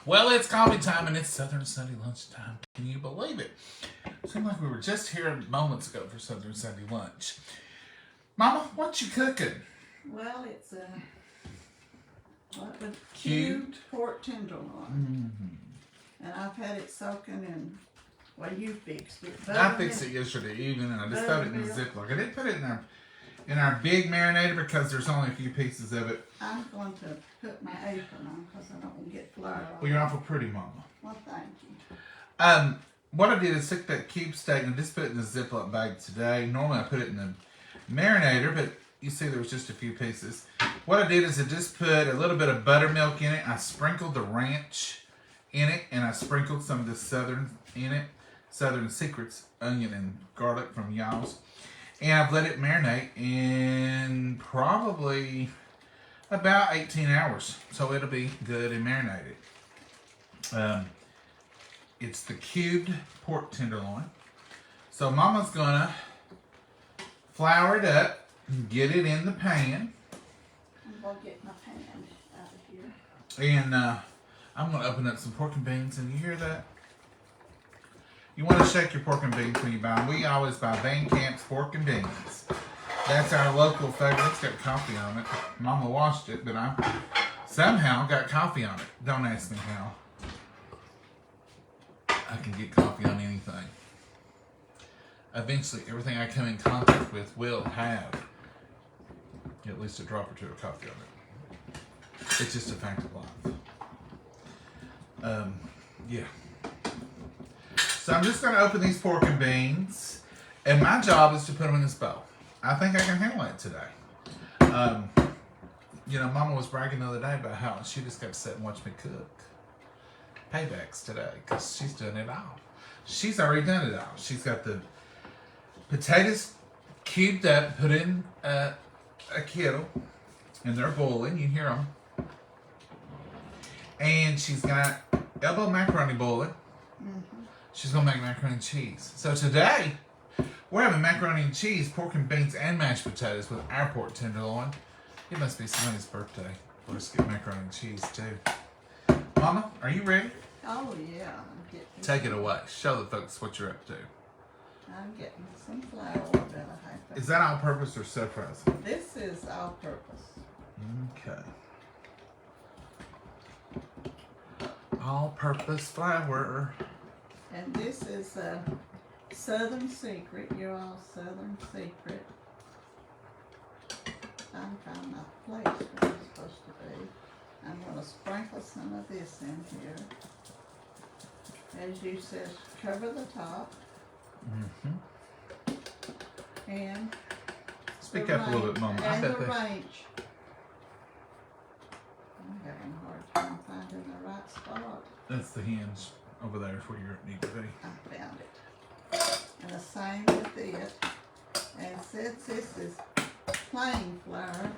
Well, it's coffee time and it's Southern Sunday lunchtime. Can you believe it? Seemed like we were just here moments ago for Southern Sunday lunch. Mama, what you cooking? Well, it's a cubed pork tenderloin. And I've had it soaking in, well, you fixed it. I fixed it yesterday evening and I just threw it in the Ziploc. I didn't put it in our big marinator because there's only a few pieces of it. I'm going to put my apron on because I don't want to get flour on. Well, you're awful pretty, Mama. Well, thank you. What I did is took that cube steak and just put it in the Ziploc bag today. Normally I put it in the marinator, but you see there was just a few pieces. What I did is I just put a little bit of buttermilk in it. I sprinkled the ranch in it, and I sprinkled some of the Southern in it. Southern Secrets onion and garlic from Y'all's. And I've let it marinate in probably about 18 hours. So it'll be good and marinated. It's the cubed pork tenderloin. So Mama's gonna flour it up and get it in the pan. I'm going to get my pan out of here. And I'm gonna open up some pork and beans, and you hear that? You want to shake your pork and beans when you buy them. We always buy Van Camp's pork and beans. That's our local favorite. It's got coffee on it. Mama washed it, but I somehow got coffee on it. Don't ask me how. I can get coffee on anything. Eventually, everything I come in contact with will have at least a drop or two of coffee on it. It's just a fact of life. Yeah. So I'm just going to open these pork and beans, and my job is to put them in this bowl. I think I can handle it today. You know, Mama was bragging the other day about how she just got to sit and watch me cook. Paybacks today, because she's done it all. She's already done it all. She's got the potatoes cubed up, put in a kettle, and they're boiling. You hear them. And she's got elbow macaroni boiling. She's going to make macaroni and cheese. So today, we're having macaroni and cheese, pork and beans, and mashed potatoes with our pork tenderloin. It must be somebody's birthday. Let's get macaroni and cheese, too. Mama, are you ready? Oh, yeah. I'm getting. Take it away. Show the folks what you're up to. I'm getting some flour that I have to. Is that all-purpose or self-rising? This is all-purpose. Okay. All-purpose flour. And this is a Southern Secret. You're all Southern Secret. I'm found my place where it's supposed to be. I'm going to sprinkle some of this in here. As you said, cover the top. And speak up a little bit, Mama. And the range. I'm having a hard time finding the right spot. That's the hinge over there where you need to be. I found it. And the same with it. And since this is plain flour,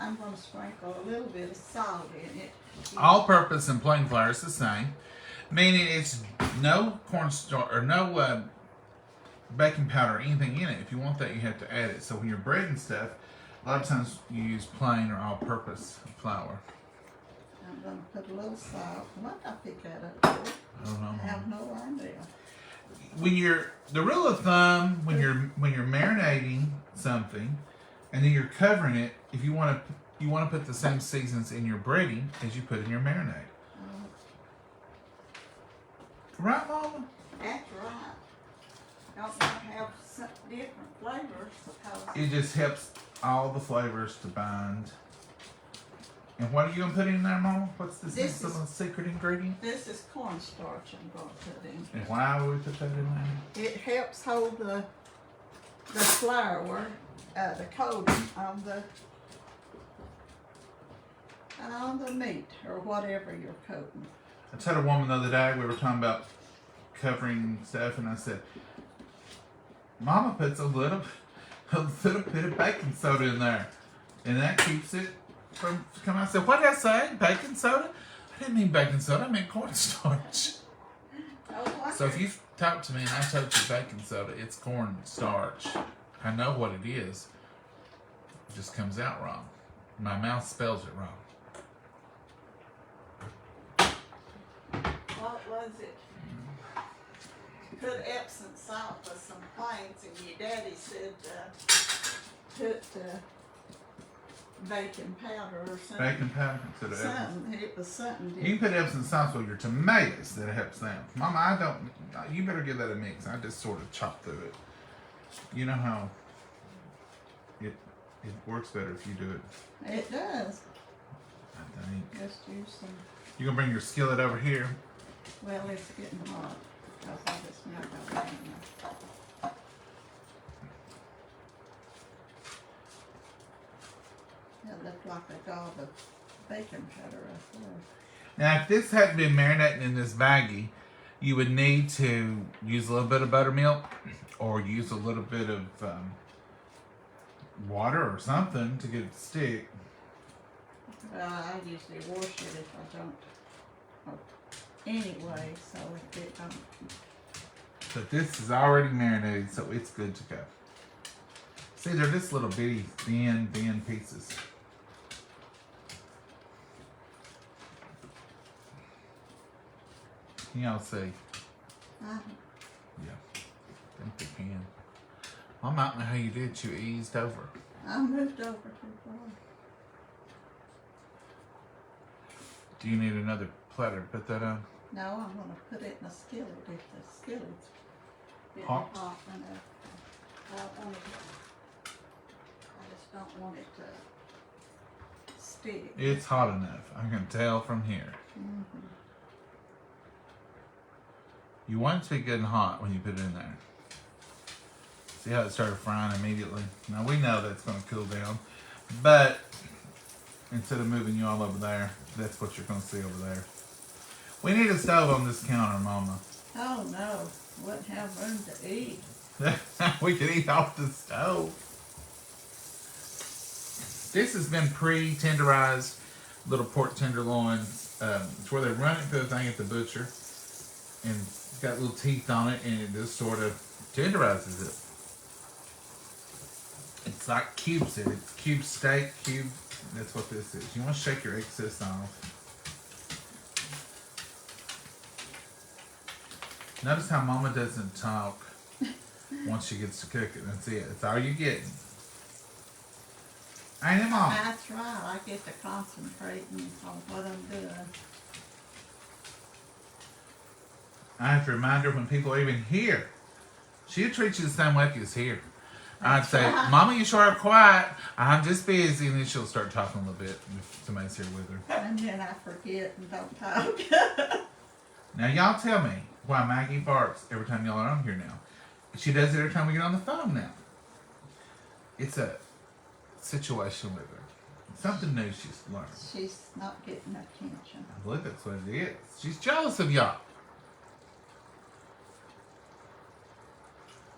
I'm going to sprinkle a little bit of salt in it. All-purpose and plain flour is the same, meaning it's no cornstarch or no baking powder or anything in it. If you want that, you have to add it. So when you're breading stuff, a lot of times you use plain or all-purpose flour. I'm going to put a little salt. What did I pick that up for? I don't know. I have no idea. When the rule of thumb when you're marinating something, and then you're covering it, if you want to put the same seasons in your breading as you put in your marinade. Right, Mama? That's right. Don't want to have some different flavors because It just helps all the flavors to bind. And what are you going to put in there, Mama? What's this secret ingredient? this is cornstarch I'm going to put in. And why would we put that in there? It helps hold the flour, the coating on the meat or whatever you're coating. I told a woman the other day, we were talking about covering stuff, and I said, Mama puts a little bit of baking soda in there, and that keeps it from coming out. I said, what did I say? Baking soda? I didn't mean baking soda, I meant cornstarch. Oh, So if you've talked to me and I told you baking soda, it's cornstarch. I know what it is. It just comes out wrong. My mouth spells it wrong. was it? Put Epsom salt with some plains, and your daddy said put baking powder or something. Baking powder instead of Epsom. Something. It was something You different. can put Epsom salt with your tomatoes. That helps them. Mama, I don't. You better give that a mix. I just sort of chop through it. You know how it works better if you do it. It does. I think. Just use some. You gonna bring your skillet over here? Well, it's getting hot because I just not going in there. It looked like a gob of baking powder up there. Now, if this hadn't been marinating in this baggie, you would need to use a little bit of buttermilk or use a little bit of water or something to get it to stick. I usually wash it if I don't. Anyway, so if it don't. But this is already marinated, so it's good to go. See, they're just little bitty, thin pieces. Y'all see? Uh, Yeah, I think they can. I might know how you did. You eased over. I moved over too far. Do you need another platter to put that on? No, I'm gonna put it in a skillet if the skillet's getting Hot? hot enough. I just don't want it to stick. It's hot enough. I can tell from here. Mm-hmm. You want it to be good and hot when you put it in there. See how it started frying immediately? Now we know that's going to cool down, but instead of moving you all over there, that's what you're going to see over there. We need a stove on this counter, Mama. Oh no, wouldn't have room to eat. We could eat off the stove. This has been pre-tenderized little pork tenderloin. It's where they run it through the thing at the butcher, and it's got little teeth on it, and it just sort of tenderizes it. It's like cubes it. It's cube steak, cube. That's what this is. You want to shake your excess off. Notice how Mama doesn't talk once she gets to cooking. That's it. That's all you're getting. Ain't it, Mama? That's right, I get to concentrating on what I'm doing. I have to remind her when people are even here. She'll treat you the same way as here. I'd say, right. Mama, you sure are quiet. I'm just busy. And then she'll start talking a little bit if somebody's here with her. And then I forget and don't talk. Now, y'all tell me why Maggie barks every time y'all are on here now. She does it every time we get on the phone now. It's a situation with her. Something new she's learned. She's not getting attention. I believe that's what it is. She's jealous of y'all.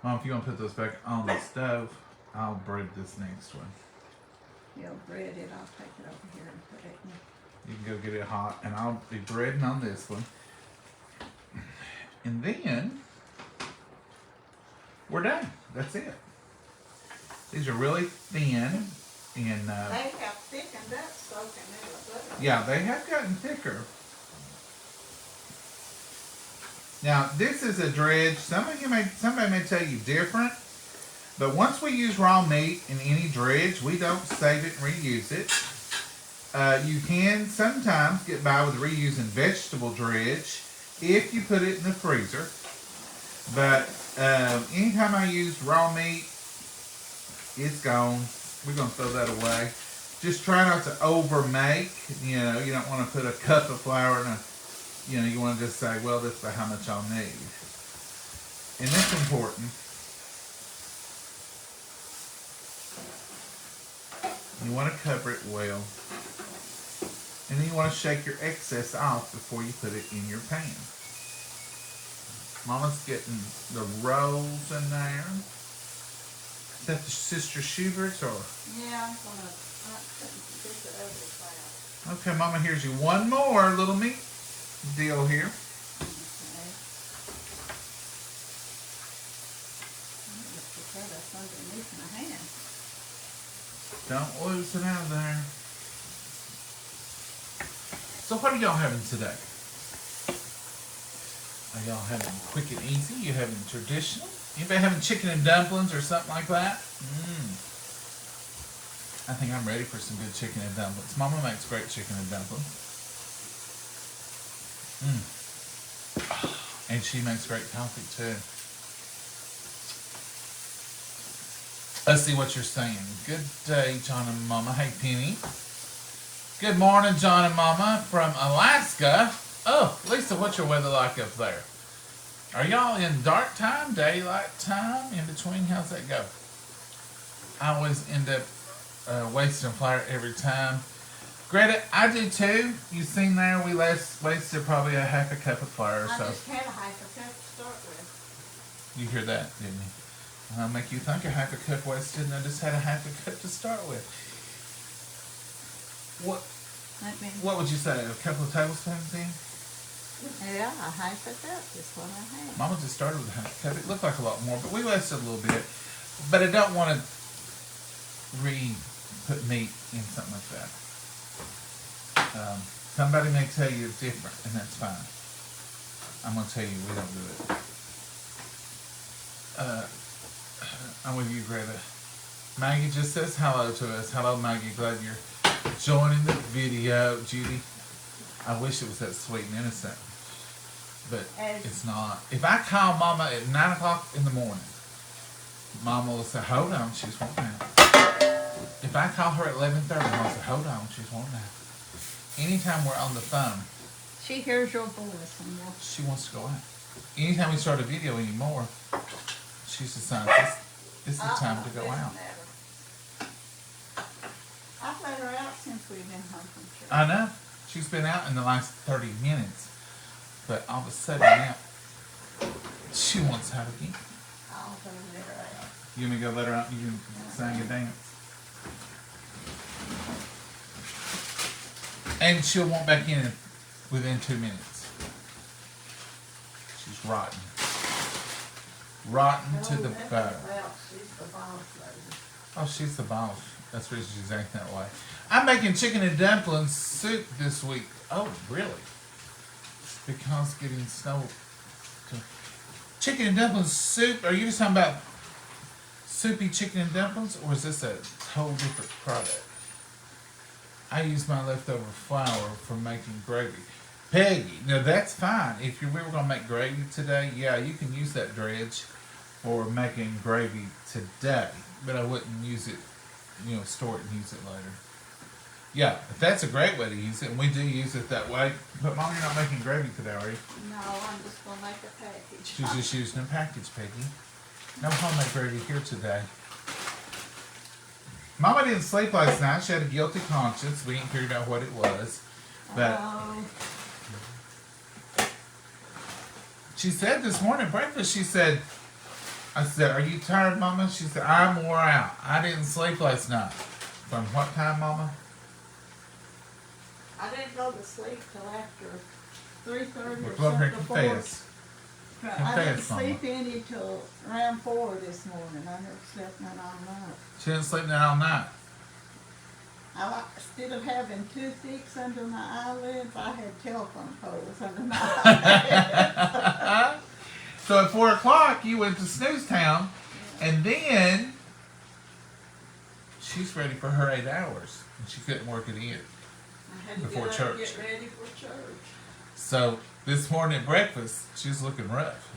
Mom, if you want to put those back on the stove, I'll bread this next one. You'll bread it, I'll take it over here and put it in. You can go get it hot, and I'll be breading on this one. And then, we're done. That's it. These are really thin, and They have thickened up soaking in the butter. yeah, they have gotten thicker. Now, this is a dredge. Somebody may tell you different, but once we use raw meat in any dredge, we don't save it and reuse it. You can sometimes get by with reusing vegetable dredge if you put it in the freezer. But anytime I use raw meat, it's gone. We're going to throw that away. Just try not to over make. You know, you don't want to put a cup of flour in a, you know, you want to just say, well, that's about how much I'll need. And that's important. You want to cover it well. And then you want to shake your excess off before you put it in your pan. Mama's getting the rolls in there. Is that the Sister Schubert's or? Yeah, I'm gonna get it over fast. Okay, Mama, here's you one more little meat deal here. Okay. I'm gonna put that up underneath my hand. Don't lose it out of there. So what are y'all having today? Are y'all having quick and easy? You having traditional? Anybody having chicken and dumplings or something like that? I think I'm ready for some good chicken and dumplings. Mama makes great chicken and dumplings. And she makes great coffee too. Let's see what you're saying. Good day, John and Mama. Hey, Penny. Good morning, John and Mama from Alaska. Oh, Lisa, what's your weather like up there? Are y'all in dark time, daylight time, in between? How's that go? I always end up wasting a flour every time. Greta, I do too. You seen there, we wasted probably a half a cup of flour or so. I just had a half a cup to start with. You hear that, didn't you? I'll make you think a half a cup wasted and I just had a half a cup to start with. What would you say? A couple of tablespoons in? Yeah, a half a cup is what I had. Mama just started with a half a cup. It looked like a lot more, but we wasted a little bit. But I don't want to put meat in something like that. Somebody may tell you it's different, and that's fine. I'm going to tell you we don't do it. I'm with you, Greta. Maggie just says hello to us. Hello, Maggie. Glad you're joining the video. Judy, I wish it was that sweet and innocent, but it's not. If I call Mama at 9 o'clock in the morning, Mama will say, hold on, she's one now. If I call her at 11:30, Mama will say, hold on, she's one now. Anytime we're on the phone, she hears your voice and she wants to go out. Anytime we start a video anymore, she's decided this is the time to go out. I've let her out since we've been home from church. I know. She's been out in the last 30 minutes. But all of a sudden now, she wants out again. I'll go let her out. You want me to go let her out and you can sing and dance? And she'll want back in within 2 minutes. She's rotten. Rotten to the bone. She's the boss lady. Oh, she's the boss. That's the reason she's acting that way. I'm making chicken and dumplings soup this week. Oh, really? Because getting snow. Chicken and dumplings soup? Are you just talking about soupy chicken and dumplings? Or is this a whole different product? I use my leftover flour for making gravy. Peggy, now that's fine. If we were going to make gravy today, yeah, you can use that dredge for making gravy today. But I wouldn't use it, store it and use it later. Yeah, that's a great way to use it, and we do use it that way. But Mom, you're not making gravy today, are you? No, I'm just going to make a package. She's just using a package, Peggy. No homemade gravy here today. Mama didn't sleep last night. She had a guilty conscience. We ain't figured out what it was. But she said this morning at breakfast, I said, are you tired, Mama? She said, I'm wore out. I didn't sleep last night. From what time, Mama? I didn't go to sleep till after 3:30 or Well, something. confess. I didn't Confess, Mama. sleep any till around 4 this morning. I never slept none all night. She didn't sleep that all night. Instead of having toothaches under my eyelids, I had telephone poles under my eyelids. So at 4 o'clock, you went to Snooze Town, and then she's ready for her 8 hours, and she couldn't work it in I had to before get up church. and get ready for church. So this morning at breakfast, she was looking rough.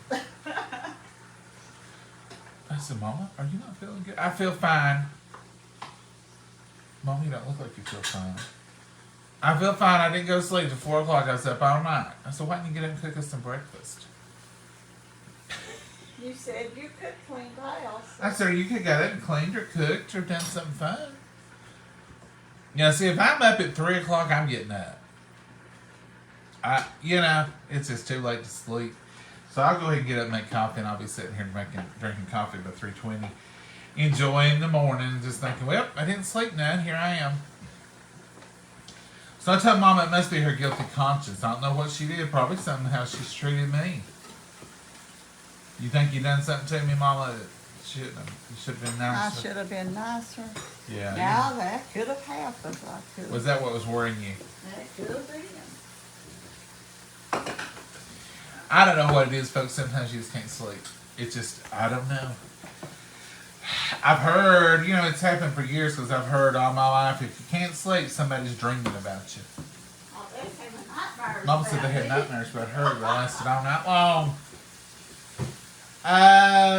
I said, Mama, are you not feeling good? I feel fine. Mama, you don't look like you feel fine. I feel fine. I didn't go to sleep till 4 o'clock. I was up all night. I said, why didn't you get up and cook us some breakfast? You said you could clean house. I said, you could have got up and cleaned or cooked or done something fun. See, if I'm up at 3 o'clock, I'm getting up. It's just too late to sleep. So I'll go ahead and get up and make coffee, and I'll be sitting here drinking coffee by 3:20, enjoying the morning, just thinking, well, I didn't sleep none. Here I am. So I told Mama it must be her guilty conscience. I don't know what she did. Probably something how she's treated me. You think you done something to me, Mama, that shouldn't have? You should have been nicer. I should have been nicer. Yeah. Now that could have happened. Was that what was worrying you? That could have been. I don't know what it is, folks. Sometimes you just can't sleep. It just, I don't know. I've heard, it's happened for years because I've heard all my life, if you can't sleep, somebody's dreaming about you. Oh, they having nightmares. Mama said they had about me. nightmares about her that lasted all night long.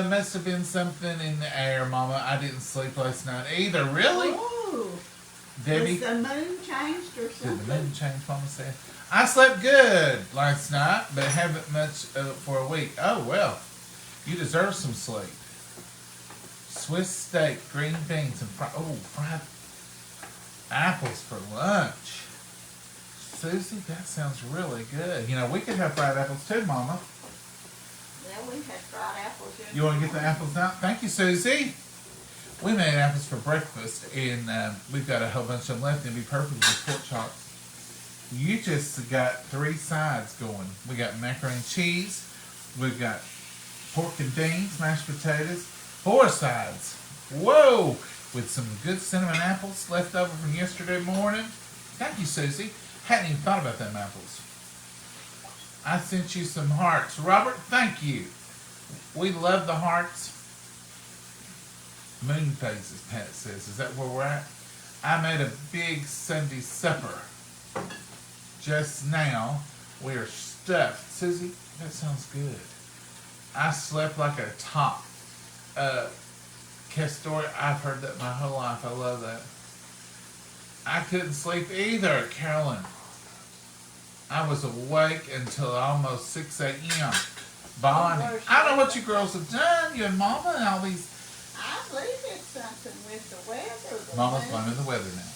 Must have been something in the air, Mama. I didn't sleep last night either. Really? Ooh. Debbie? Has the moon changed or Did something? the moon change, Mama said? I slept good last night, but haven't much for a week. Oh, well. You deserve some sleep. Swiss steak, green beans, and fried apples for lunch. Susie, that sounds really good. We could have fried apples too, Mama. Yeah, we had fried apples. You want to get the apples out? Thank you, Susie. We made apples for breakfast, and we've got a whole bunch of them left. It'll be perfect with pork chops. You just got 3 sides going. We got macaroni and cheese. We've got pork and beans, mashed potatoes. 4 sides. Whoa! With some good cinnamon apples left over from yesterday morning. Thank you, Susie. Hadn't even thought about them apples. I sent you some hearts. Robert, thank you. We love the hearts. Moon phases, Pat says. Is that where we're at? I made a big Sunday supper. Just now, we are stuffed. Susie, that sounds good. I slept like a top. Castoria, I've heard that my whole life. I love that. I couldn't sleep either, Carolyn. I was awake until almost 6 a.m. Bonnie, I don't know what you girls have done, you and Mama and all these. I believe it's something with the weather. Mama's blaming the weather now.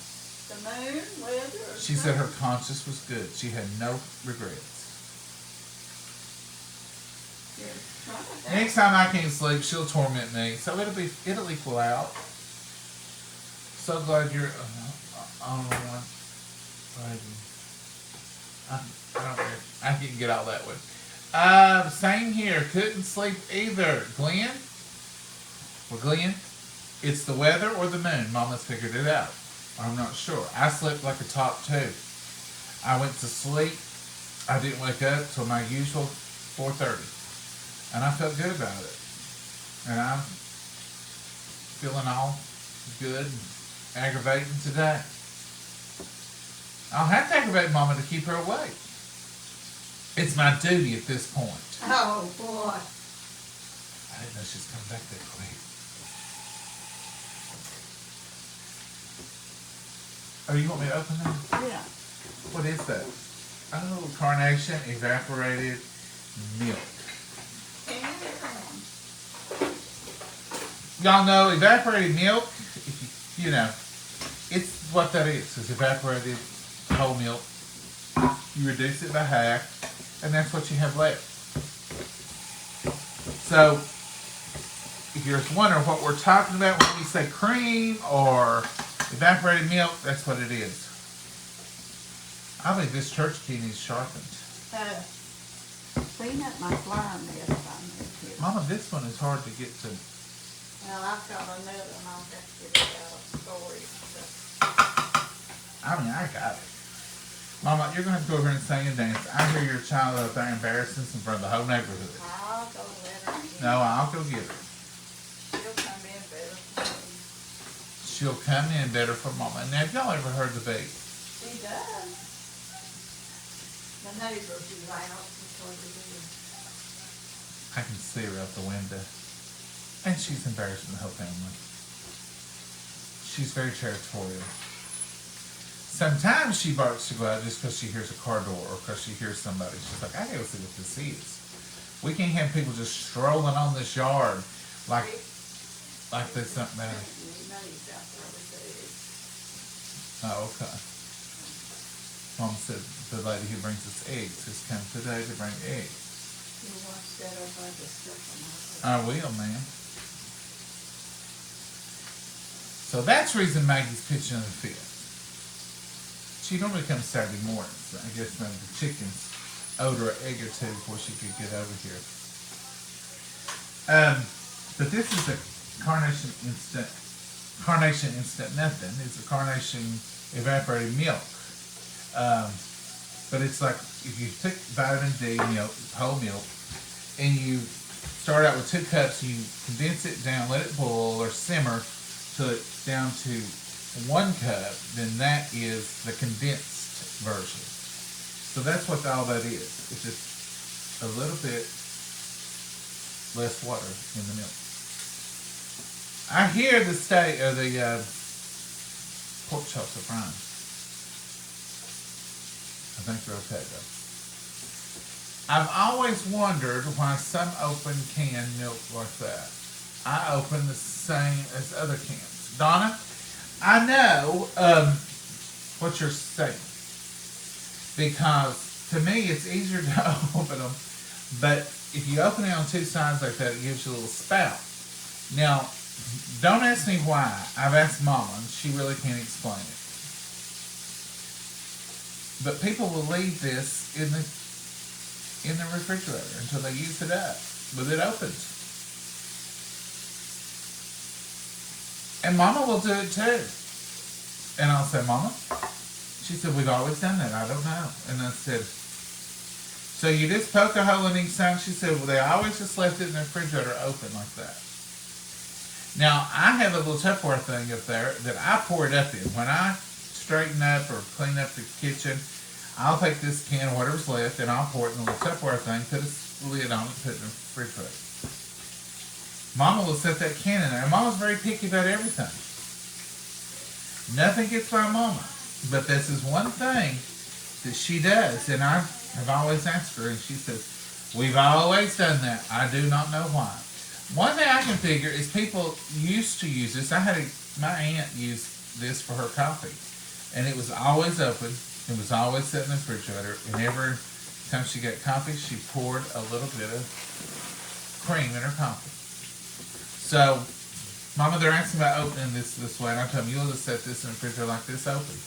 The moon, weather. She said her conscience was good. She had no regrets. Next time I can't sleep, she'll torment me. So it'll equal out. So glad you're on one. I can get all that one. Same here. Couldn't sleep either. Glenn? Well, Glenn, it's the weather or the moon. Mama's figured it out. I'm not sure. I slept like a top too. I went to sleep. I didn't wake up till my usual 4:30. And I felt good about it. And I'm feeling all good and aggravating today. I'll have to aggravate Mama to keep her awake. It's my duty at this point. Oh, boy. I didn't know she was coming back that quick. Oh, you want me to open that? Yeah. What is that? Oh, carnation evaporated milk. Y'all know evaporated milk, it's what that is. It's evaporated whole milk. You reduce it by half, and that's what you have left. So, if you're wondering what we're talking about when we say cream or evaporated milk, that's what it is. I think this church key needs sharpened. Clean up my flour mess I made here. Mama, this one is hard to get to. Well, I've got another one. I'll have to get it out of storage. I mean, I got it. Mama, you're going to have to go over here and sing and dance. I hear your child out there embarrassing us in front of the whole neighborhood. I'll go let her in. No, I'll go get her. She'll come in better for me. She'll come in better for Mama. Now, have y'all ever heard the beat? She does. The neighbors is out before they do. I can see her out the window. And she's embarrassing the whole family. She's very territorial. Sometimes she barks to go out just because she hears a car door or because she hears somebody. She's like, I gotta go see what this is. We can't have people just strolling on this yard like there's something there. Oh, okay. Mom said the lady who brings us eggs has come today to bring eggs. You watch that over the stuff. I will, ma'am. So that's the reason Maggie's pitching in the fifth. She normally comes Saturday mornings. I guess the chickens owed her an egg or two before she could get over here. But this is a Carnation Instant nothing. It's a Carnation evaporated milk. But it's like if you took vitamin D milk, whole milk, and you start out with 2 cups, you condense it down, let it boil or simmer till it's down to 1 cup, then that is the condensed version. So that's what all that is. It's just a little bit less water in the milk. I hear the steak or the pork chops are frying. I think they're okay though. I've always wondered why some open canned milk like that. I open the same as other cans. Donna, I know what you're saying. Because to me it's easier to open them. But if you open it on 2 sides like that, it gives you a little spout. Now, don't ask me why. I've asked Mama and she really can't explain it. But people will leave this in the refrigerator until they use it up. But it opens. And Mama will do it too. And I'll say, Mama? She said, we've always done that. I don't know. And I said, so you just poke a hole in each side? She said, well, they always just left it in the refrigerator open like that. Now, I have a little Tupperware thing up there that I pour it up in. When I straighten up or clean up the kitchen, I'll take this can of whatever's left and I'll pour it in a little Tupperware thing, put a lid on it, put it in the refrigerator. Mama will set that can in there. And Mama's very picky about everything. Nothing gets by Mama. But this is one thing that she does. And I have always asked her, and she says, we've always done that. I do not know why. One thing I can figure is people used to use this. My aunt used this for her coffee. And it was always open. It was always set in the refrigerator. And every time she got coffee, she poured a little bit of cream in her coffee. So, Mama, they're asking about opening this way. And I told them, you'll just set this in the refrigerator like this open.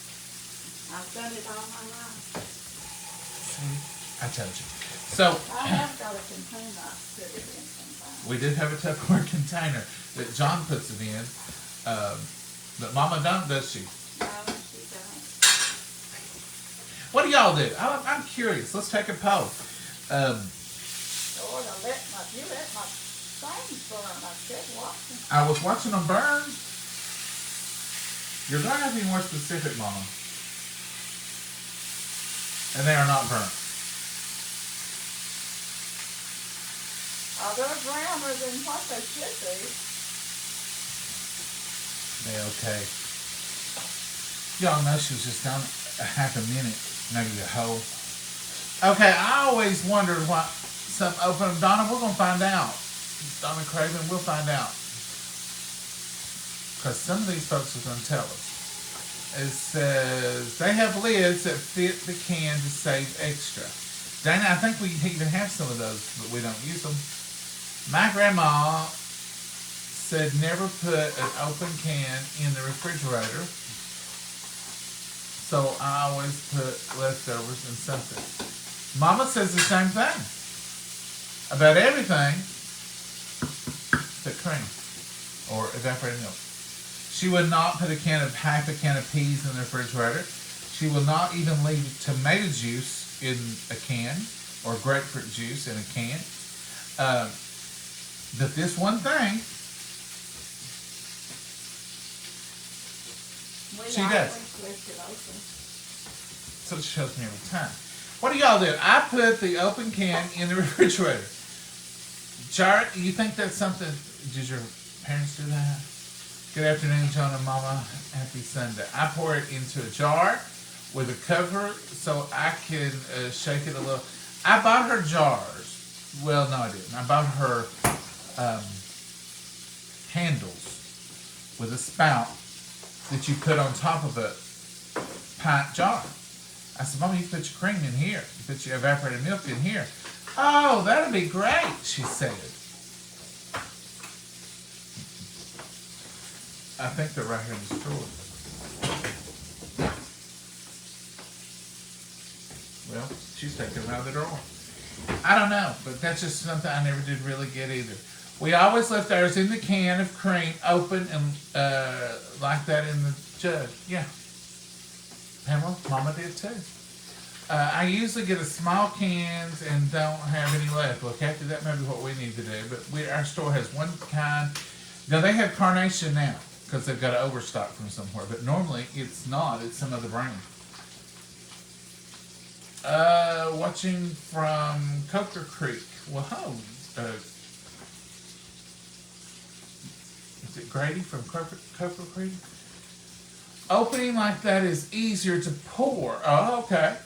I've done it all my life. See? I told you. So, I have got a container I put it in sometimes. we did have a Tupperware container that John puts it in. But Mama don't, does she? No, she don't. What do y'all do? I'm curious. Let's take a poll. Lord, you let my things burn. I said watching. I was watching them burn. You're going to have to be more specific, Mama. And they are not burnt. They're browner than what they should be. They're okay. Y'all know she was just down a half a minute, maybe a whole. Okay, I always wondered why some open them. Donna, we're going to find out. Donna Craven, we'll find out. Because some of these folks are going to tell us. It says, they have lids that fit the can to save extra. Dana, I think we even have some of those, but we don't use them. My grandma said never put an open can in the refrigerator. So I always put leftovers in something. Mama says the same thing. About everything but cream or evaporated milk. She would not put half a can of peas in the refrigerator. She will not even leave tomato juice in a can or grapefruit juice in a can. But this one thing, she does. So she shows me every time. What do y'all do? I put the open can in the refrigerator. Jar, you think that's something, did your parents do that? Good afternoon, John and Mama. Happy Sunday. I pour it into a jar with a cover so I can shake it a little. I bought her jars. Well, no, I didn't. I bought her handles with a spout that you put on top of a pint jar. I said, Mama, you put your cream in here. You put your evaporated milk in here. Oh, that'll be great, she said. I think they're right here in the store. Well, she's taking them out of the drawer. I don't know, but that's just something I never did really get either. We always left ours in the can of cream, open and like that in the jug. Yeah. Pamela, Mama did too. I usually get a small cans and don't have any left. Well, Kathy, that may be what we need to do. But our store has one kind. Now they have Carnation now because they've got an overstock from somewhere. But normally it's not. It's some other brand. Watching from Coker Creek. Whoa. Is it Grady from Coker Creek? Opening like that is easier to pour. Oh, okay.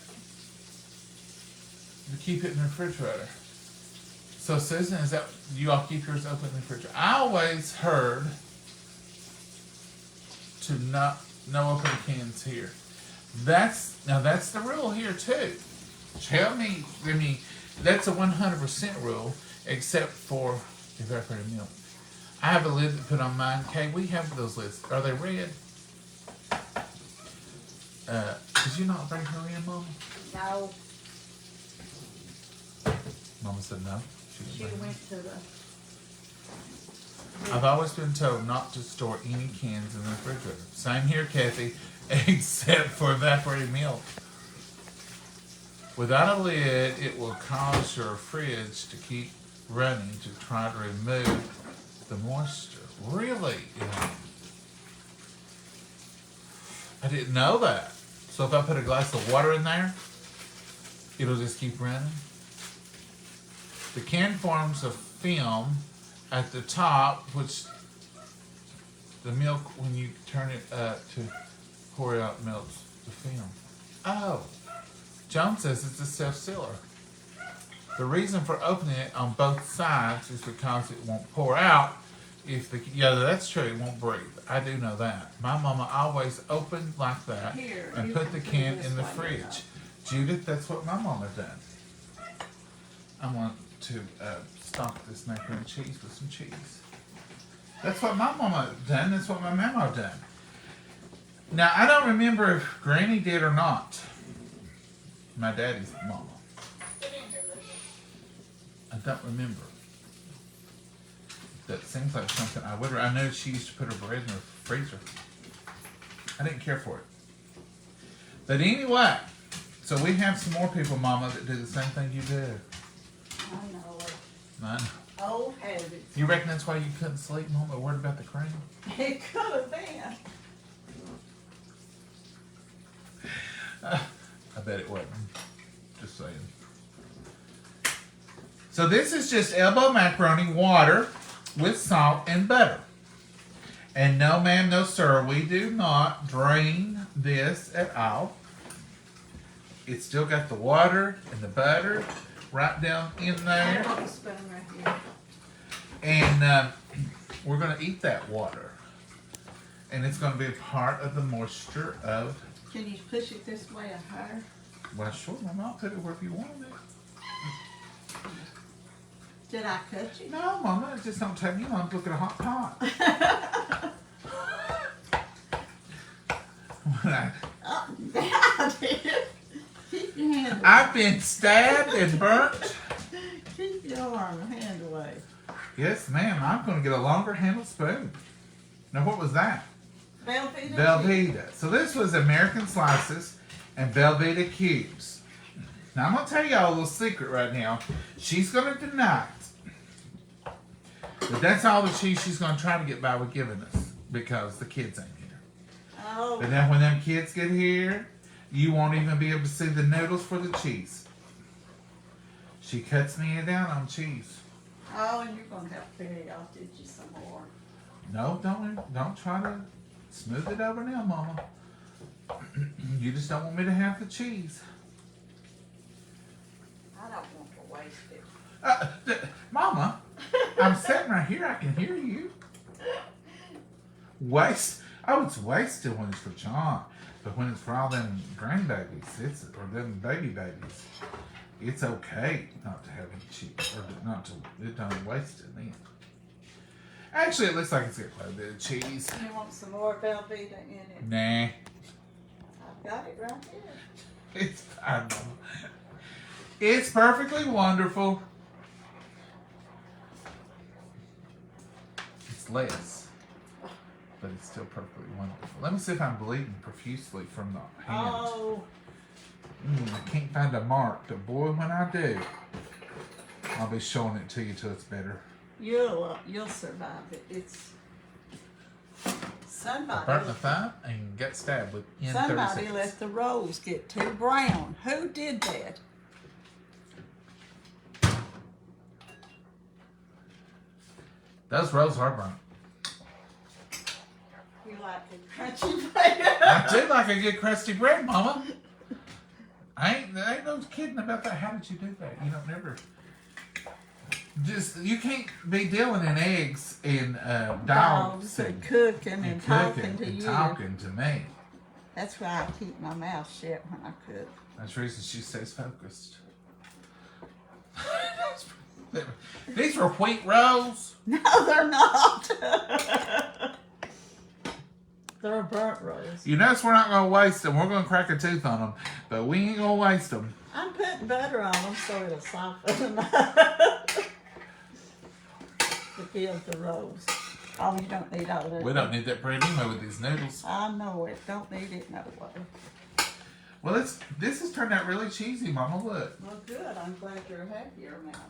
To keep it in the refrigerator. So Susan, is that you all keep yours open in the refrigerator? I always heard to no open cans here. That's the rule here too. Tell me, that's a 100% rule, except for evaporated milk. I have a lid to put on mine. Kay, we have those lids. Are they red? Did you not bring her in, Mama? No, Mama said no. she went to the. I've always been told not to store any cans in the refrigerator. Same here, Kathy, except for evaporated milk. Without a lid, it will cause your fridge to keep running to try to remove the moisture. Really? Yeah. I didn't know that. So if I put a glass of water in there, it'll just keep running. The can forms a film at the top, which the milk, when you turn it up to pour out, melts the film. Oh, Joan says it's a self-sealer. The reason for opening it on both sides is because it won't pour out. Yeah, that's true. It won't breathe. I do know that. My mama always opened like that Here, and put the can in the fridge. Judith, that's what my mama done. I want to stock this macaroni and cheese with some cheese. That's what my mama done. That's what my mama done. Now, I don't remember if Granny did or not. My daddy's mama. I don't remember. That seems like something I would. I know she used to put her bread in the freezer. I didn't care for it. But anyway, so we have some more people, Mama, that do the same thing you do. I know it. I know. Old habits. You reckon that's why you couldn't sleep, Mama? Worried about the cream? It could have been. I bet it wasn't. Just saying. So this is just elbow macaroni, water with salt and butter. And no ma'am, no sir, we do not drain this at all. It's still got the water and the butter right down in there. I have a spoon right here. And we're going to eat that water. And it's going to be a part of the moisture of... Can you push it this way of her? Well, sure, Mama, I'll put it wherever you want it. Did I cut you? No, Mama, it just don't take me long to look at a hot pot. Oh, I did. Keep your hand away. I've been stabbed and burnt. Keep your hand away. Yes, ma'am, I'm going to get a longer handled spoon. Now, what was that? Velveeta. Velveeta. So this was American slices and Velveeta cubes. Now, I'm going to tell y'all a little secret right now. She's going to deny it. But that's all the cheese she's going to try to get by with giving us because the kids ain't here. Oh. But then when them kids get here, you won't even be able to see the noodles for the cheese. She cuts me down on cheese. Oh, and you're going to have to figure out, did you, some more? No, don't try to smooth it over now, Mama. You just don't want me to have the cheese. I don't want to waste it. Mama, I'm sitting right here. I can hear you. Waste? Oh, it's wasted when it's for John. But when it's for all them grandbabies, or them babies, it's okay not to have any cheese. Or not to, it don't waste it then. Actually, it looks like it's got quite a bit of cheese. You want some more Velveeta in it? Nah. I've got it right here. It's fine, Mama. It's perfectly wonderful. It's less, but it's still perfectly wonderful. Let me see if I'm bleeding profusely from the hand. Oh. I can't find a mark, but boy, when I do, I'll be showing it to you till it's better. You'll survive it. It's I burnt the thigh and got stabbed in 30 somebody seconds. let the rolls get too brown. Who did that? Those rolls are burnt. You like a crunchy bread? I do like a good crusty bread, Mama. Ain't no kidding about that. How did you do that? You don't never. You can't be dealing in eggs and dogs and cooking and talking to and you. talking to me. That's why I keep my mouth shut when I cook. That's the reason she stays focused. These were wheat rolls. No, they're not. They're burnt rolls. You notice we're not going to waste them. We're going to crack a tooth on them, but we ain't going to waste them. I'm putting butter on them so it'll soften them to build the rolls. Oh, you don't need all that. We don't need that bread anyway with these noodles. I know it. Don't need it no way. Well, this has turned out really cheesy, Mama. Look. Well, good. I'm glad you're happier now.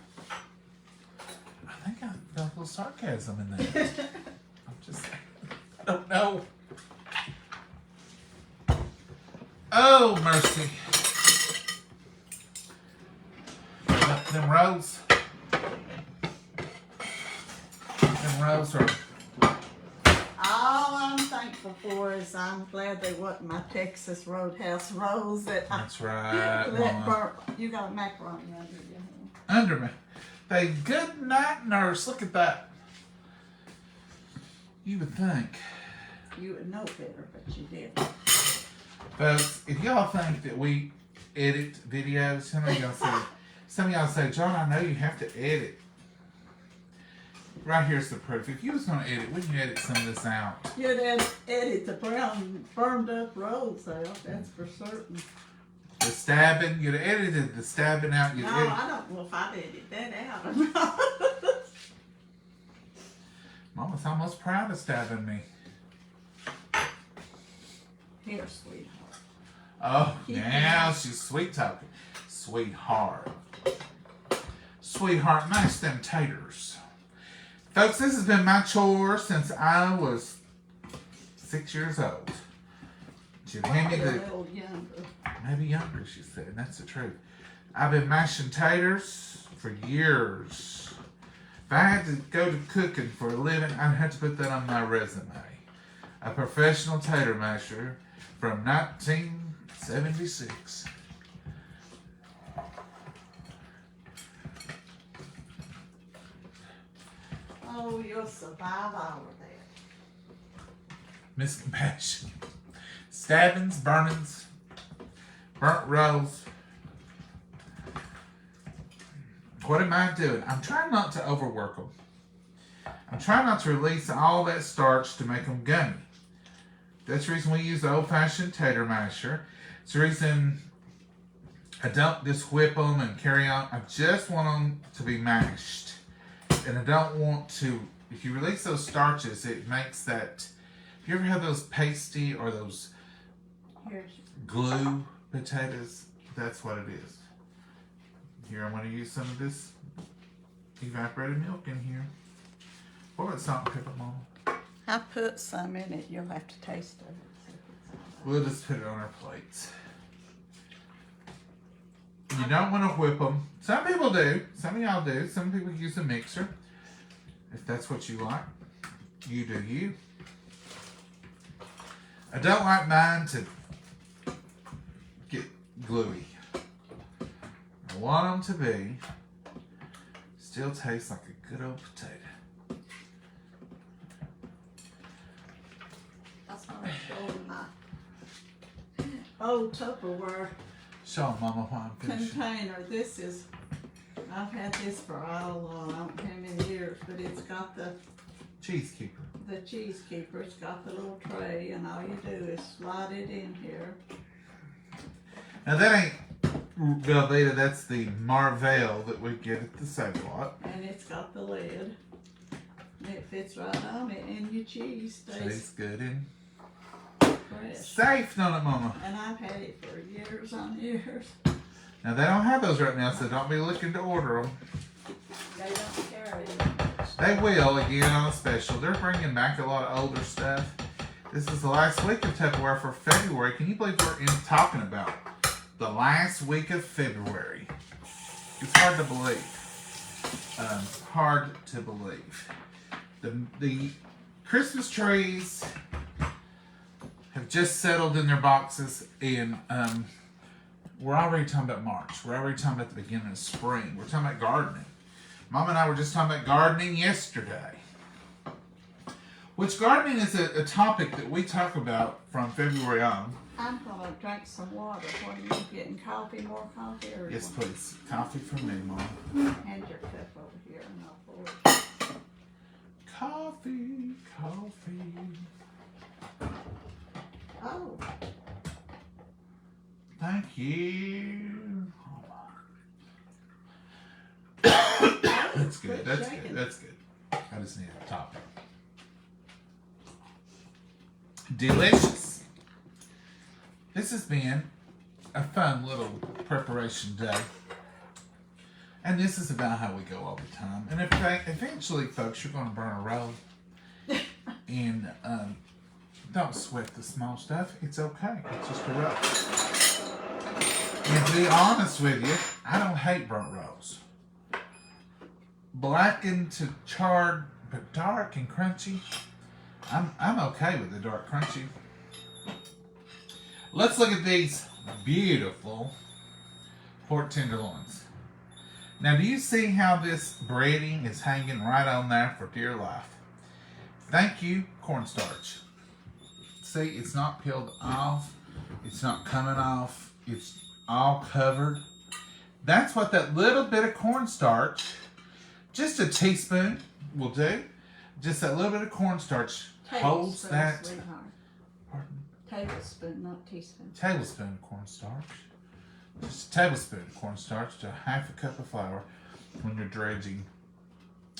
I think I felt a little sarcasm in there. I'm just saying. I don't know. Oh, mercy. Them rolls. Them rolls are... All I'm thankful for is I'm glad they wasn't my Texas Roadhouse rolls that That's right, that Mama. burnt. You got macaroni under you. Under me. They good night nurse. Look at that. You would think. You would know better, but you didn't. Folks, if y'all think that we edit videos, some of y'all say, John, I know you have to edit. Right here's the proof. If you was going to edit, wouldn't you edit some of this out? You'd edit the brown, burned up rolls out, that's for certain. The stabbing, you'd have edited the stabbing out. No, I don't know if I'd edit that out or not. Mama's almost proud of stabbing me. Here, sweetheart. Oh, now she's sweet talking. Sweetheart. Sweetheart, nice them taters. Folks, this has been my chore since I was 6 years old. She'd hand me Probably the... a little younger. Maybe younger, she said. That's the truth. I've been mashing taters for years. If I had to go to cooking for a living, I'd have to put that on my resume. A professional tater masher from 1976. Oh, you'll survive all of that. Miscompassion. Stabbings, burnings, burnt rolls. What am I doing? I'm trying not to overwork them. I'm trying not to release all that starch to make them gummy. That's the reason we use the old-fashioned tater masher. It's the reason I don't just whip them and carry on. I just want them to be mashed. And I don't want to, if you release those starches, it makes that, if you ever have those pasty or those glue potatoes, that's what it is. Here, I'm going to use some of this evaporated milk in here. What about salt and pepper, Mama? I put some in it. You'll have to taste of it. See if it's all right. We'll just put it on our plates. You don't want to whip them. Some people do. Some of y'all do. Some people use a mixer. If that's what you like, you do you. I don't like mine to get gluey. I want them to be, still taste like a good old potato. That's what I showed my old Tupperware Show 'em, Mama, why I'm finishing. container. This is, I've had this for all along, I don't know how many years, but it's got the Cheese keeper. cheese keeper. It's got the little tray, and all you do is slide it in here. Now that ain't Velveeta, that's the Marvel that we get at the Save-A-Lot. And it's got the lid. And it fits right on it, and your cheese stays. Tastes good in. fresh. Safe, don't it, Mama? And I've had it for years on years. Now, they don't have those right now, so don't be looking to order them. They don't carry them. They will, again, on a special. They're bringing back a lot of older stuff. This is the last week of Tupperware for February. Can you believe we're talking about the last week of February? It's hard to believe. Hard to believe. The Christmas trees have just settled in their boxes, and we're already talking about March. We're already talking about the beginning of spring. We're talking about gardening. Mom and I were just talking about gardening yesterday. Which gardening is a topic that we talk about from February on. I'm going to drink some water. What are you getting? Coffee? More coffee? Or Yes, please. Coffee from me, Mom. And your cup over here. And I'll pour it. Coffee, coffee. Oh, Thank you. That's good. That's good. That's good. I just need a top. Delicious. This has been a fun little preparation day. And this is about how we go all the time. And eventually, folks, you're going to burn a roll. And don't sweat the small stuff. It's okay. It's just a roll. And to be honest with you, I don't hate burnt rolls. Blackened to charred, but dark and crunchy. I'm okay with the dark crunchy. Let's look at these beautiful pork tenderloins. Now, do you see how this breading is hanging right on there for dear life? Thank you, cornstarch. See, it's not peeled off. It's not coming off. It's all covered. That's what that little bit of cornstarch, just a teaspoon will do. Just that little bit of cornstarch holds that. Sweetheart. Pardon? Tablespoon, not teaspoon. Tablespoon of cornstarch. Just a tablespoon of cornstarch to half a cup of flour when you're dredging.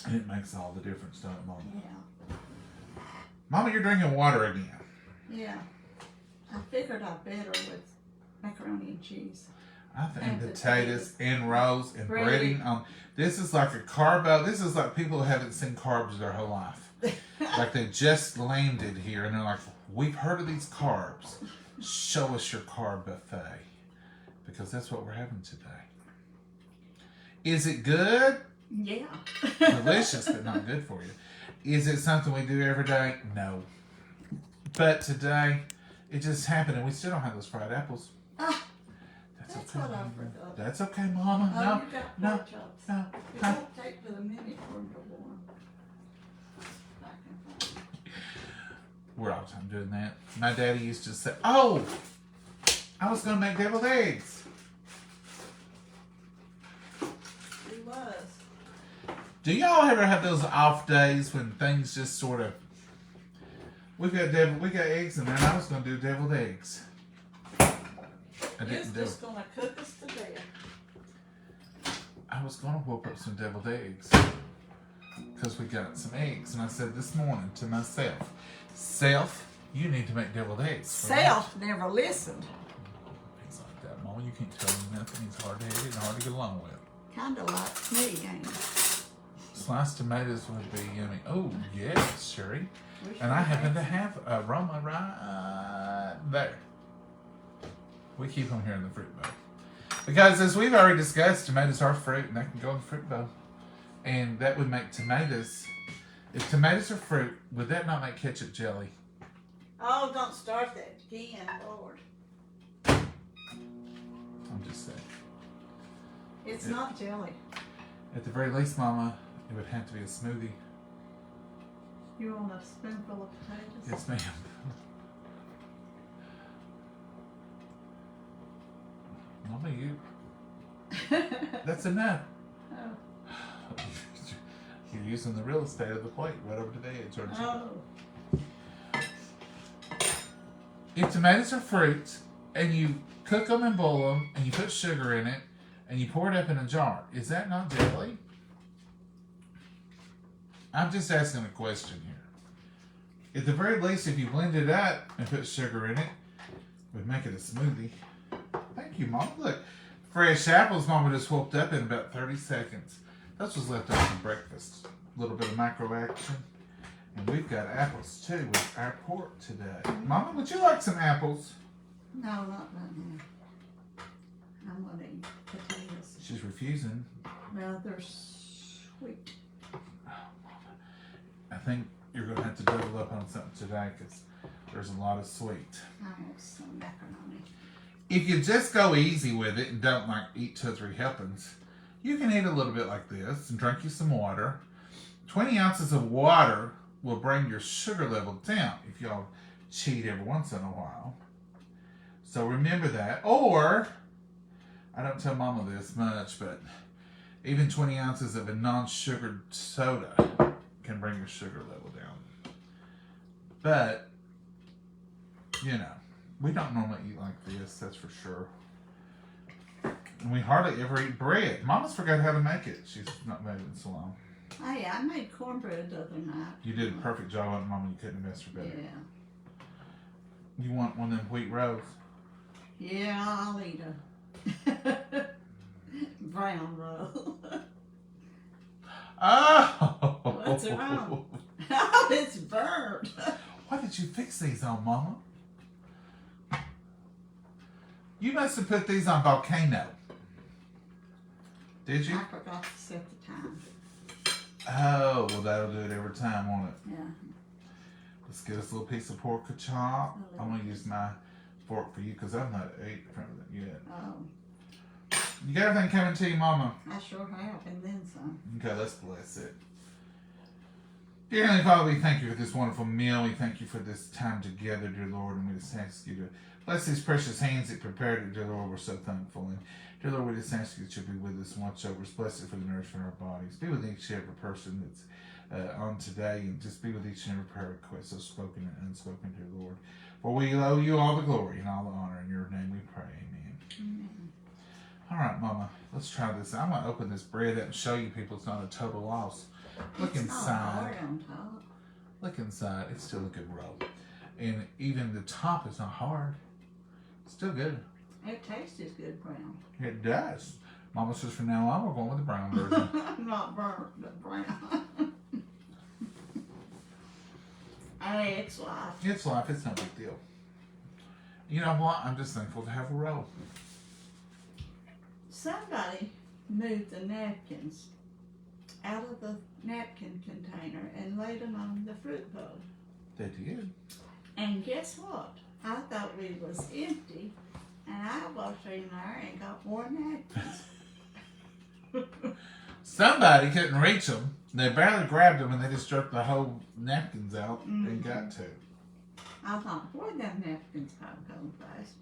And it makes all the difference, don't it, Mama? Yeah. Mama, you're drinking water again. Yeah. I figured I'd better with macaroni and cheese. I think And potatoes and rolls and Breading. breading on. This is like a carbo. This is like people who haven't seen carbs their whole life. Like they just landed here and they're like, we've heard of these carbs. Show us your carb buffet. Because that's what we're having today. Is it good? Yeah. Delicious, but not good for you. Is it something we do every day? No. But today, it just happened and we still don't have those fried apples. Ah, That's that's okay. what I forgot. That's okay, Mama. Oh, No, you got no, pork chops. no. It Huh? won't take but a minute for them to warm. Back and forth. We're all the time doing that. My daddy used to say, oh, I was going to make deviled eggs. He was. Do y'all ever have those off days when things just sort of, we got eggs in there and I was going to do deviled eggs. I He's didn't do it. just gonna cook us to death. I was going to whoop up some deviled eggs because we got some eggs. And I said this morning to myself, Self, you need to make deviled eggs. for me." Self never listened. He's like that, Mama. You can't tell him nothing. He's hard-headed and hard to get along with. Kinda like me, ain't it? Sliced tomatoes would be yummy. Oh, yes, Sherry. We And I sure happen to have aroma right there. We keep them here in the fruit bowl. Because as we've already discussed, tomatoes are fruit and they can go in the fruit bowl. And that would make tomatoes, if tomatoes are fruit, would that not make ketchup jelly? Oh, don't start that again, Lord. I'm just saying. It's not jelly. At the very least, Mama, it would have to be a smoothie. You want a spoonful of potatoes? Yes, ma'am. Mama, that's enough. Oh. You're using the real estate of the plate right over to the edge, aren't you? Oh. If tomatoes are fruits and you cook them and boil them and you put sugar in it and you pour it up in a jar, is that not jelly? I'm just asking a question here. At the very least, if you blend it up and put sugar in it, we'd make it a smoothie. Thank you, Mom. Look, fresh apples Mama just whooped up in about 30 seconds. This was left over from breakfast. A little bit of macro action. And we've got apples too with our pork today. Mama, would you like some apples? No, not right now. I'm gonna eat potatoes. She's refusing. Well, they're sweet. Oh, Mama. I think you're going to have to double up on something today because there's a lot of sweet. I want some macaroni. If you just go easy with it and don't like eat 2 or 3 helpings, you can eat a little bit like this and drink you some water. 20 ounces of water will bring your sugar level down if y'all cheat every once in a while. So remember that. Or, I don't tell Mama this much, but even 20 ounces of a non-sugared soda can bring your sugar level down. But, you know, we don't normally eat like this, that's for sure. And we hardly ever eat bread. Mama's forgot how to make it. She's not made it in so long. Oh yeah, I made cornbread the other night. You did a perfect job on it, Mama. You couldn't have asked for better. Yeah. You want one of them wheat rolls? Yeah, I'll eat a brown roll. Oh! What's wrong? Oh, it's burnt. Why did you fix these on, Mama? You must have put these on volcano. Did you? I forgot to set the time. Oh, well that'll do it every time, won't it? Yeah. Let's get us a little piece of pork chop. I'm going to use my fork for you because I'm not ate from it yet. Oh, You got everything coming to you, Mama? I sure have, and then some. Okay, let's bless it. Dear Heavenly Father, we thank you for this wonderful meal. We thank you for this time together, dear Lord, and we just ask you to bless these precious hands that prepared it, dear Lord. We're so thankful. And dear Lord, we just ask you that you'll be with us and watch over us. Bless it for the nourishment of our bodies. Be with each and every person that's on today, and just be with each and every prayer request, so spoken and unspoken, dear Lord. For we owe you all the glory and all the honor. In your name we pray. Amen. Amen. All right, Mama, let's try this. I'm going to open this bread up and show you people it's not a total loss. Look It's not inside. hard on top. Look inside. It's still a good roll. And even the top is not hard. It's still good. It tastes as good brown. It does. Mama says from now on we're going with the brown version. Not burnt, but brown. Hey, it's life. It's life. It's no big deal. You know what? I'm just thankful to have a roll. Somebody moved the napkins out of the napkin container and laid them on the fruit bowl. They did. And guess what? I thought we was empty, and I walked in there and got more napkins. Somebody couldn't reach them. They barely grabbed them and they just jerked the whole napkins out and got to. I thought, boy, them napkins come fast.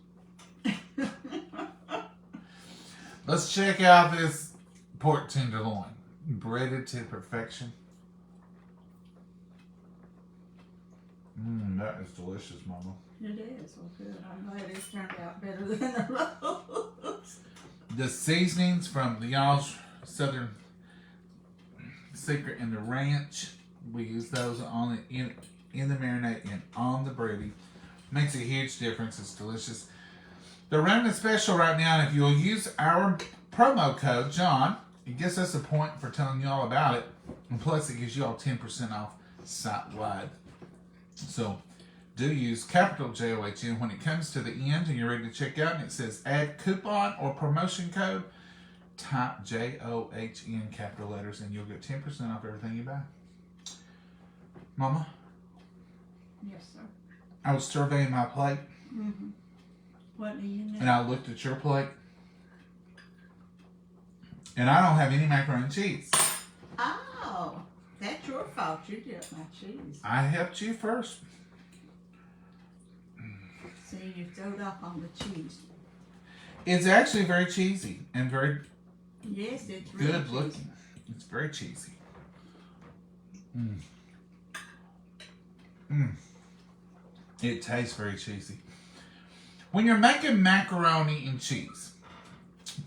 Let's check out this pork tenderloin. Breaded to perfection. That is delicious, Mama. It is. Well, good. I'm glad it turned out better than the rolls. The seasonings from the y'all's Southern Secret and the ranch, we use those on it in the marinade and on the bready. Makes a huge difference. It's delicious. They're running a special right now, and if you'll use our promo code, John, it gives us a point for telling you all about it, and plus it gives you all 10% off site-wide. So do use capital JOHN when it comes to the end and you're ready to check out, and it says add coupon or promotion code. Type JOHN capital letters and you'll get 10% off everything you buy. Mama? Yes, sir. I was surveying my plate. Mm-hmm. What do you need? And I looked at your plate. And I don't have any macaroni and cheese. Oh, that's your fault. You did my cheese. I helped you first. See, you throwed up on the cheese. It's actually very cheesy and very Yes, it's really good cheesy. looking. It's very cheesy. It tastes very cheesy. When you're making macaroni and cheese,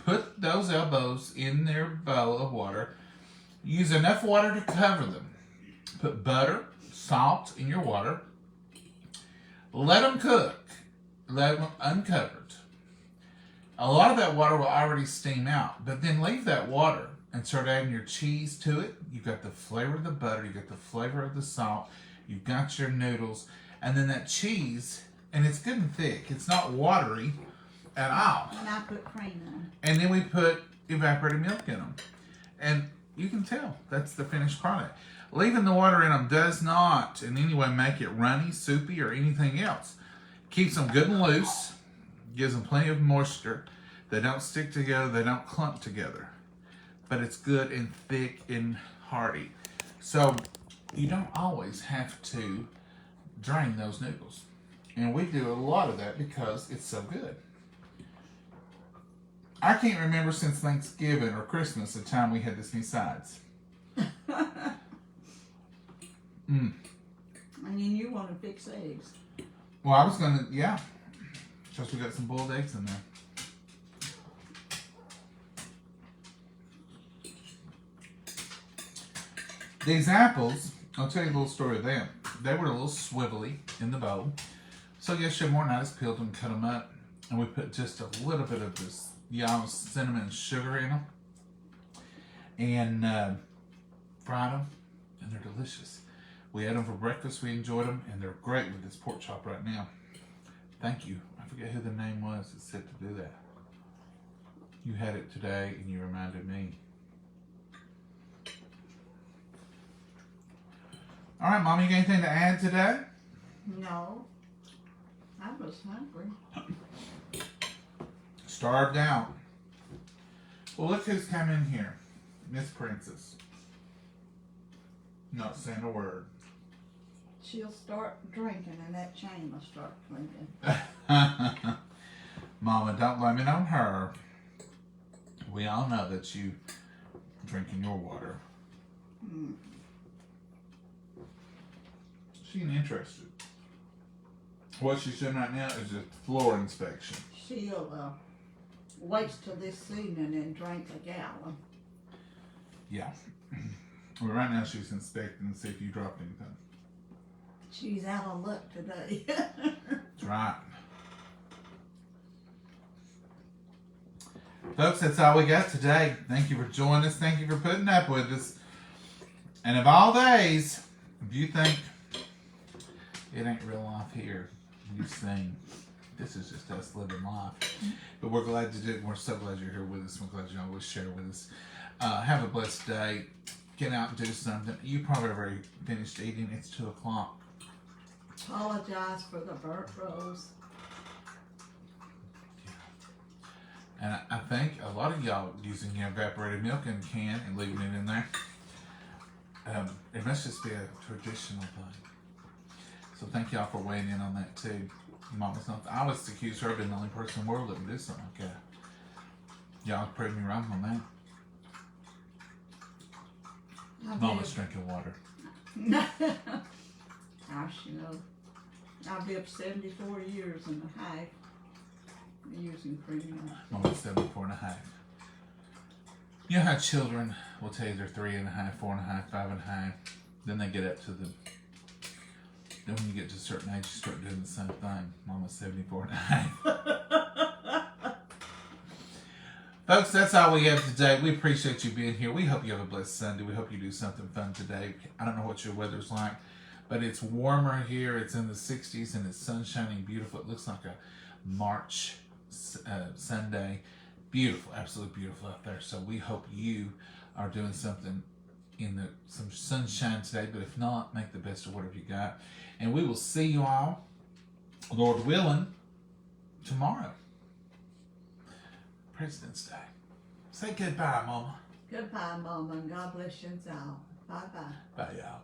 put those elbows in their bowl of water. Use enough water to cover them. Put butter, salt in your water. Let them cook. Let them uncovered. A lot of that water will already steam out, but then leave that water and start adding your cheese to it. You've got the flavor of the butter, you've got the flavor of the salt, you've got your noodles, and then that cheese, and it's good and thick. It's not watery at all. And I put cream in them. And then we put evaporated milk in them. And you can tell that's the finished product. Leaving the water in them does not in any way make it runny, soupy, or anything else. Keeps them good and loose. Gives them plenty of moisture. They don't stick together. They don't clump together. But it's good and thick and hearty. So you don't always have to drain those noodles. And we do a lot of that because it's so good. I can't remember since Thanksgiving or Christmas the time we had this many sides. And then you want to fix eggs. Well, I was going to, yeah. Because we got some boiled eggs in there. These apples, I'll tell you a little story of them. They were a little swivelly in the bowl. So yesterday morning I just peeled them, cut them up, and we put just a little bit of this yellow cinnamon and sugar in them. And fried them, and they're delicious. We had them for breakfast, we enjoyed them, and they're great with this pork chop right now. Thank you. I forget who the name was that said to do that. You had it today, and you reminded me. All right, Mom, you got anything to add today? No. I was hungry. Starved out. Well, look who's come in here. Miss Princess. Not saying a word. She'll start drinking and that chain will start drinking. Mama, don't blame it on her. We all know that you drinking your water. Mm. She ain't interested. What she's doing right now is a floor inspection. She'll wait till this evening and drink a gallon. Yeah. Well, right now she's inspecting to see if you dropped anything. She's out of luck today. That's right. Folks, that's all we got today. Thank you for joining us. Thank you for putting up with us. And of all days, if you think it ain't real life here, you sing. This is just us living life. But we're glad to do it. We're so glad you're here with us. We're glad you always share with us. Have a blessed day. Get out and do something. You probably already finished eating. It's 2 o'clock. Apologize for the burnt rolls. And I think a lot of y'all using your evaporated milk in a can and leaving it in there. It must just be a traditional thing. So thank y'all for weighing in on that too. Mama's not. I was accused her of being the only person in the world that would do something like that. Y'all proved me wrong on that. Mama's drinking water. Gosh, you know, I've lived 74 years and a half using cream. Mama's 74 and a half. You know how children will tell you they're 3 and a half, 4 and a half, 5 and a half. Then they get up to the. Then when you get to a certain age, you start doing the same thing. Mama's 74 and a half. Folks, that's all we have today. We appreciate you being here. We hope you have a blessed Sunday. We hope you do something fun today. I don't know what your weather's like, but it's warmer here. It's in the 60s and it's sun shining beautiful. It looks like a March Sunday. Beautiful, absolutely beautiful out there. So we hope you are doing something in some sunshine today, but if not, make the best of whatever you got. And we will see you all, Lord willing, tomorrow. President's Day. Say goodbye, Mama. Goodbye, Mama, and God bless you all. Bye-bye. Bye, y'all.